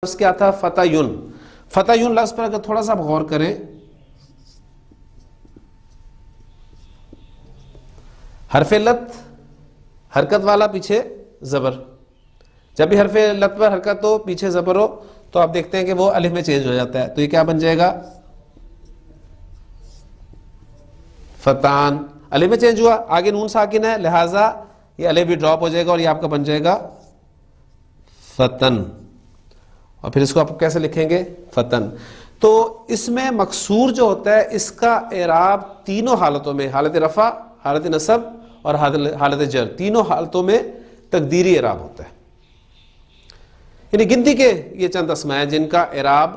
لفظ کیا تھا؟ فتیون. فتیون لفظ پر اگر تھوڑا سا غور کریں، حرف علت حرکت والا پیچھے زبر، جب بھی حرف علت پر حرکت ہو پیچھے زبر ہو تو آپ دیکھتے ہیں کہ وہ الف میں چینج ہو جاتا ہے. تو یہ کیا بن جائے گا؟ فتان. الف میں چینج ہوا، آگے نون ساکن ہے لہذا یہ الف بھی ڈراپ ہو جائے گا اور یہ آپ کا بن جائے گا فتن. اور پھر اس کو آپ کیسے لکھیں گے؟ فتن. تو اس میں مکسور جو ہوتا ہے اس کا اعراب تینوں حالتوں میں، حالت رفع، حالت نصب اور حالت جر، تینوں حالتوں میں تقدیری اعراب ہوتا ہے. یعنی گنتی کے یہ چند اسماء ہیں جن کا اعراب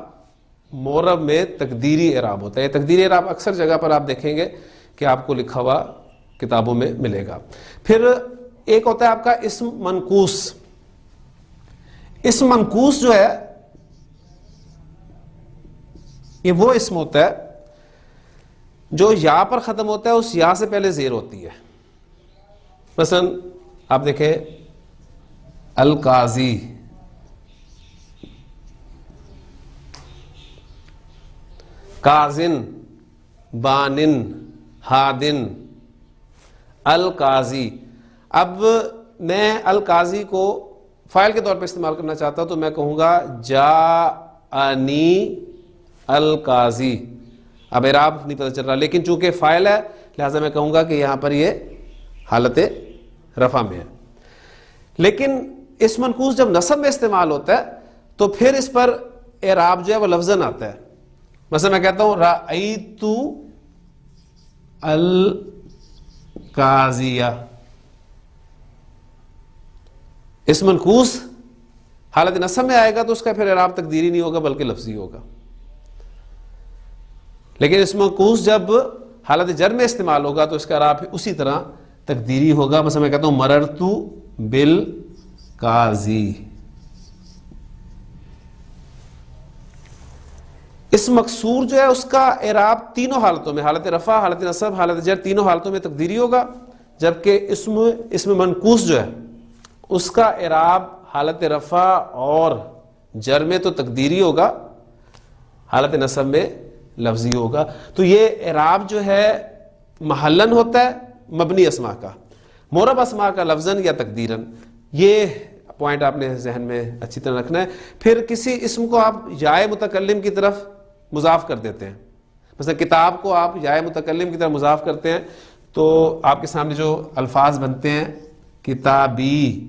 معرب میں تقدیری اعراب ہوتا ہے. تقدیری اعراب اکثر جگہ پر آپ دیکھیں گے کہ آپ کو لکھا ہوا کتابوں میں ملے گا. پھر ایک ہوتا ہے آپ کا اسم منقوص. اسم منقوص جو ہے یہ وہ اسم ہوتا ہے جو یا پر ختم ہوتا ہے، اس یا سے پہلے زیر ہوتی ہے. مثلا آپ دیکھیں القاضی، کاظن، بانن، ہادن، القاضی. اب میں القاضی کو فاعل کے طور پہ استعمال کرنا چاہتا ہوں تو میں کہوں گا جاءنی القاضی. اب اعراب نہیں پتہ چل رہا، لیکن چونکہ فاعل ہے لہذا میں کہوں گا کہ یہاں پر یہ حالت رفع میں ہے. لیکن اس منقوص جب نصب میں استعمال ہوتا ہے تو پھر اس پر اعراب جو ہے وہ لفظاً آتا ہے. مثلا میں کہتا ہوں رأیت القاضیہ. اس منقوص حالت نصب میں آئے گا تو اس کا پھر اعراب تقدیری نہیں ہوگا بلکہ لفظی ہوگا. لیکن اس منقوص جب حالت جر میں استعمال ہوگا تو اس کا اعراب اسی طرح تقدیری ہوگا. مثلا میں کہتا ہوں مررت بالقاضی. اس مکسور جو ہے اس کا اعراب تینوں حالتوں میں، حالت رفع، حالت نصب، حالت جر، تینوں حالتوں میں تقدیری ہوگا. جبکہ اسم منقوص جو ہے اس کا اعراب حالت رفع اور جر میں تو تقدیری ہوگا، حالت نصب میں لفظی ہوگا. تو یہ اعراب جو ہے محلن ہوتا ہے مبنی اسماء کا، معرب اسماء کا لفظاً یا تقدیراً. یہ پوائنٹ آپ نے ذہن میں اچھی طرح رکھنا ہے. پھر کسی اسم کو آپ یائے متکلم کی طرف مضاف کر دیتے ہیں، مثلا کتاب کو آپ یائے متکلم کی طرف مضاف کرتے ہیں تو آپ کے سامنے جو الفاظ بنتے ہیں کتابی.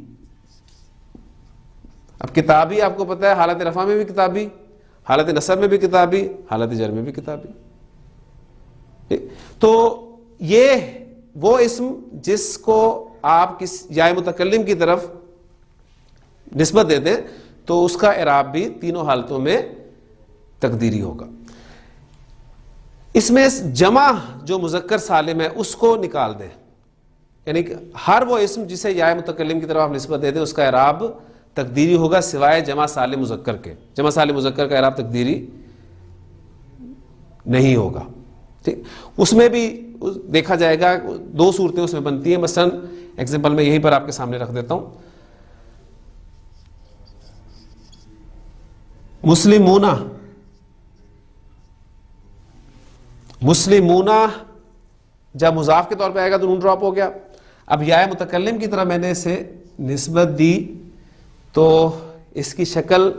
اب کتابی آپ کو پتہ ہے حالت رفع میں بھی کتابی، حالت نصب میں بھی کتابی، حالت جر میں بھی کتابی. تو یہ وہ اسم جس کو آپ کس یائے متکلم کی طرف نسبت دے دیں تو اس کا اعراب بھی تینوں حالتوں میں تقدیری ہوگا. اس میں جمع جو مذکر سالم ہے اس کو نکال دیں، یعنی کہ ہر وہ اسم جسے یائے متکلم کی طرف آپ نسبت دے دیں اس کا اعراب تقدیری ہوگا سوائے جمع سالم مذکر کے. جمع سالم مذکر کا اعراب تقدیری نہیں ہوگا. ٹھیک، اس میں بھی دیکھا جائے گا دو صورتیں اس میں بنتی ہیں. مثلا ایگزامپل میں یہیں پر آپ کے سامنے رکھ دیتا ہوں. مسلمونہ، مسلمونہ جب مضاف کے طور پہ آئے گا تو نون ڈراپ ہو گیا. اب یائے متکلم کی طرح میں نے اسے نسبت دی تو اس کی شکل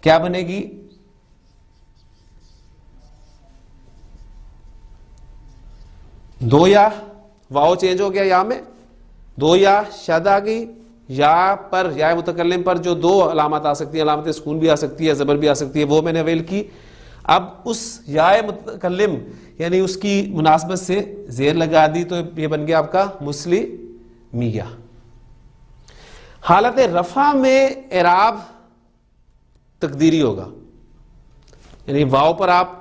کیا بنے گی؟ دو یا، واو چینج ہو گیا یا میں، دو یا شد آ گئی. یا پر، یا متکلم پر جو دو علامات آ سکتی ہیں، علامت سکون بھی آ سکتی ہے، زبر بھی آ سکتی ہے، وہ میں نے اویل کی. اب اس یا متکلم یعنی اس کی مناسبت سے زیر لگا دی تو یہ بن گیا آپ کا مسلمیہ. حالت رفع میں اعراب تقدیری ہوگا، یعنی واو پر آپ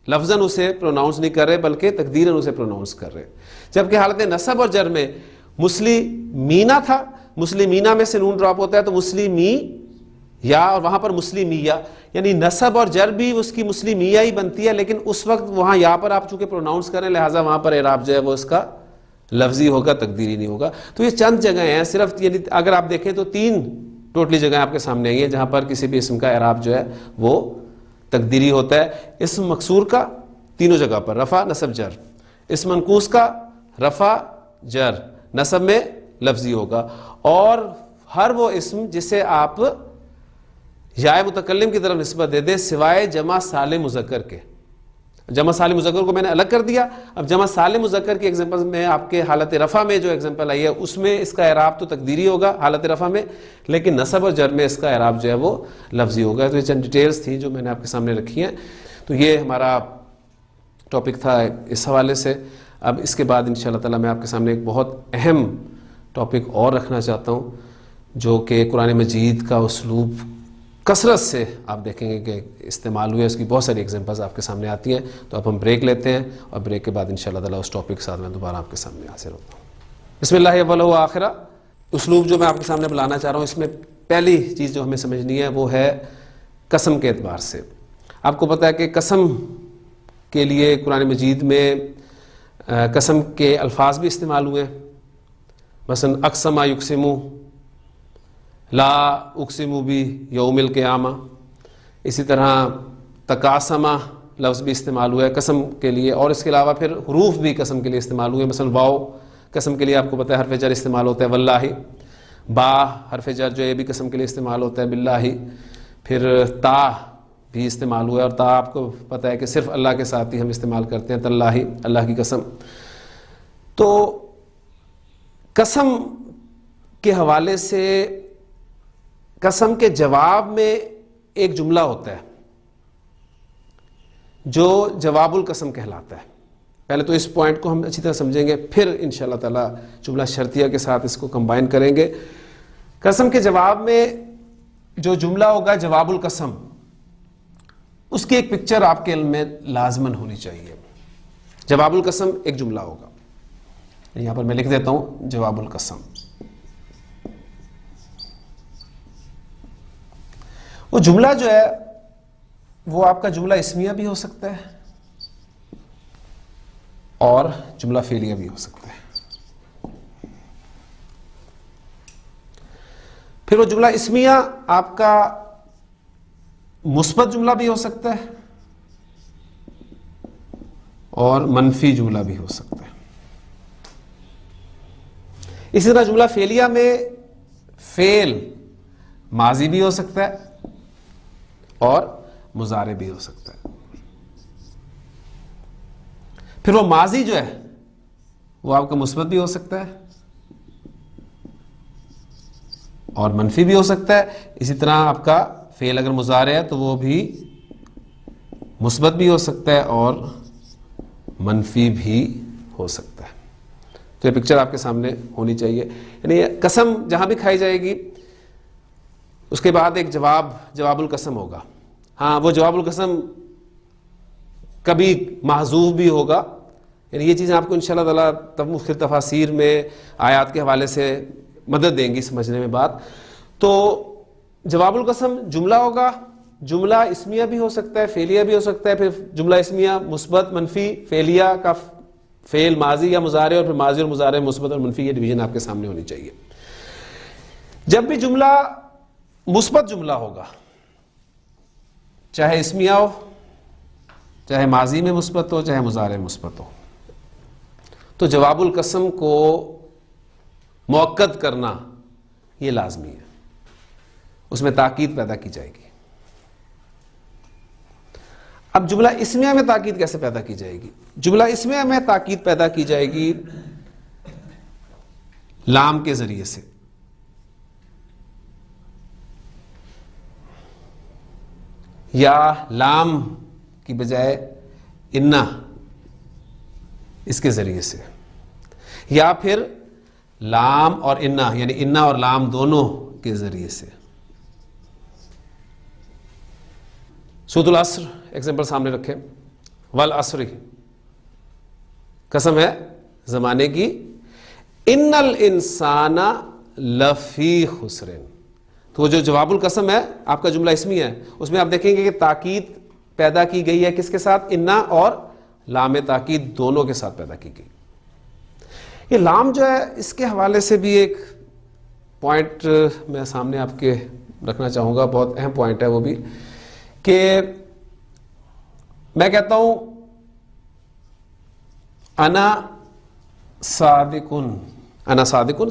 لفظاً اسے پروناؤنس نہیں کر رہے بلکہ تقدیراً اسے پروناؤنس کر رہے. جبکہ حالت نصب اور جر میں مسلمینہ تھا، مسلمینہ میں سے نون ڈراپ ہوتا ہے تو مسلمی یا، اور وہاں پر مسلمیہ، یعنی نصب اور جر بھی اس کی مسلمیہ ہی بنتی ہے، لیکن اس وقت وہاں یا پر آپ چونکہ پروناؤنس کریں لہٰذا وہاں پر اعراب جو ہے وہ اس کا لفظی ہوگا، تقدیری نہیں ہوگا. تو یہ چند جگہیں ہیں صرف، یعنی اگر آپ دیکھیں تو 3 ٹوٹلی جگہیں آپ کے سامنے آئی ہیں جہاں پر کسی بھی اسم کا اعراب جو ہے وہ تقدیری ہوتا ہے. اسم مکسور کا تینوں جگہ پر رفع نصب جر، اسم منقوص کا رفع جر نصب میں لفظی ہوگا، اور ہر وہ اسم جسے آپ یا متکلم کی طرف نسبت دے دیں سوائے جمع سالم مذکر کے. جمع سالم مذکر کو میں نے الگ کر دیا. اب جمع سالم مذکر کی ایگزامپل میں آپ کے حالت رفع میں جو ایگزامپل آئی ہے اس میں اس کا اعراب تو تقدیری ہوگا حالت رفع میں، لیکن نصب اور جر میں اس کا اعراب جو ہے وہ لفظی ہوگا. تو یہ چند ڈیٹیلز تھیں جو میں نے آپ کے سامنے رکھی ہیں. تو یہ ہمارا ٹاپک تھا اس حوالے سے. اب اس کے بعد انشاءاللہ تعالی میں آپ کے سامنے ایک بہت اہم ٹاپک اور رکھنا چاہتا ہوں جو کہ قرآن مجید کا اسلوب کثرت سے آپ دیکھیں گے کہ استعمال ہوئے، اس کی بہت ساری ایگزامپلز آپ کے سامنے آتی ہیں. تو اب ہم بریک لیتے ہیں اور بریک کے بعد انشاءاللہ تعالی اس ٹاپک کے ساتھ میں دوبارہ آپ کے سامنے حاضر ہوتا ہوں. بسم اللہ اول و آخرہ. اسلوب جو میں آپ کے سامنے بلانا چاہ رہا ہوں اس میں پہلی چیز جو ہمیں سمجھنی ہے وہ ہے قسم کے اعتبار سے. آپ کو پتہ ہے کہ قسم کے لیے قرآن مجید میں قسم کے الفاظ بھی استعمال ہوئے. مثلا اقسم یقسم، لا اقسم بھی یوم القیامہ. اسی طرح تقاسمہ لفظ بھی استعمال ہوا ہے قسم کے لیے، اور اس کے علاوہ پھر حروف بھی قسم کے لیے استعمال ہوئے. مثلا واو قسم کے لیے آپ کو پتہ ہے حرف جر استعمال ہوتا ہے واللہ. با حرف جر جو ہے یہ بھی قسم کے لیے استعمال ہوتا ہے باللہ. پھر تا بھی استعمال ہوا ہے، اور تا آپ کو پتہ ہے کہ صرف اللہ کے ساتھ ہی ہم استعمال کرتے ہیں، تاللہ اللہ کی قسم. تو قسم کے حوالے سے قسم کے جواب میں ایک جملہ ہوتا ہے جو جواب القسم کہلاتا ہے. پہلے تو اس پوائنٹ کو ہم اچھی طرح سمجھیں گے، پھر انشاءاللہ تعالی جملہ شرطیہ کے ساتھ اس کو کمبائن کریں گے. قسم کے جواب میں جو جملہ ہوگا جواب القسم، اس کی ایک پکچر آپ کے علم میں لازماً ہونی چاہیے. جواب القسم ایک جملہ ہوگا، یہاں پر میں لکھ دیتا ہوں جواب القسم. وہ جملہ جو ہے وہ آپ کا جملہ اسمیہ بھی ہو سکتا ہے اور جملہ فعلیہ بھی ہو سکتا ہے. پھر وہ جملہ اسمیہ آپ کا مثبت جملہ بھی ہو سکتا ہے اور منفی جملہ بھی ہو سکتا ہے. اسی طرح جملہ فعلیہ میں فعل ماضی بھی ہو سکتا ہے اور مضارع بھی ہو سکتا ہے. پھر وہ ماضی جو ہے وہ آپ کا مثبت بھی ہو سکتا ہے اور منفی بھی ہو سکتا ہے. اسی طرح آپ کا فعل اگر مضارع ہے تو وہ بھی مثبت بھی ہو سکتا ہے اور منفی بھی ہو سکتا ہے. تو یہ پکچر آپ کے سامنے ہونی چاہیے. یعنی قسم جہاں بھی کھائی جائے گی اس کے بعد ایک جواب القسم ہوگا. ہاں وہ جواب القسم کبھی محذوف بھی ہوگا. یعنی یہ چیزیں آپ کو انشاءاللہ تعالی مختلف تفاسیر میں آیات کے حوالے سے مدد دیں گی سمجھنے میں بات. تو جواب القسم جملہ ہوگا، جملہ اسمیہ بھی ہو سکتا ہے فعلیہ بھی ہو سکتا ہے. پھر جملہ اسمیہ مثبت منفی، فعلیہ کا فعل ماضی یا مضارع، اور پھر ماضی اور مضارع مثبت اور منفی. یہ ڈویژن آپ کے سامنے ہونی چاہیے. جب بھی جملہ مثبت جملہ ہوگا، چاہے اسمیہ ہو، چاہے ماضی میں مثبت ہو، چاہے مضارع میں مثبت ہو، تو جواب القسم کو مؤکد کرنا یہ لازمی ہے. اس میں تاکید پیدا کی جائے گی. اب جملہ اسمیہ میں تاکید کیسے پیدا کی جائے گی؟ جملہ اسمیہ میں تاکید پیدا کی جائے گی لام کے ذریعے سے. یا لام کی بجائے انا اس کے ذریعے سے، یا پھر لام اور انا یعنی انا اور لام دونوں کے ذریعے سے. سورۃ العصر ایگزامپل سامنے رکھیں. والعصر قسم ہے زمانے کی. ان الانسان لفی خسر. تو وہ جو جواب القسم ہے آپ کا جملہ اسمی ہے، اس میں آپ دیکھیں گے کہ تاکید پیدا کی گئی ہے کس کے ساتھ؟ انا اور لام تاکید دونوں کے ساتھ پیدا کی گئی. یہ لام جو ہے اس کے حوالے سے بھی ایک پوائنٹ میں سامنے آپ کے رکھنا چاہوں گا، بہت اہم پوائنٹ ہے وہ بھی، کہ میں کہتا ہوں انا صادقن، انا صادقن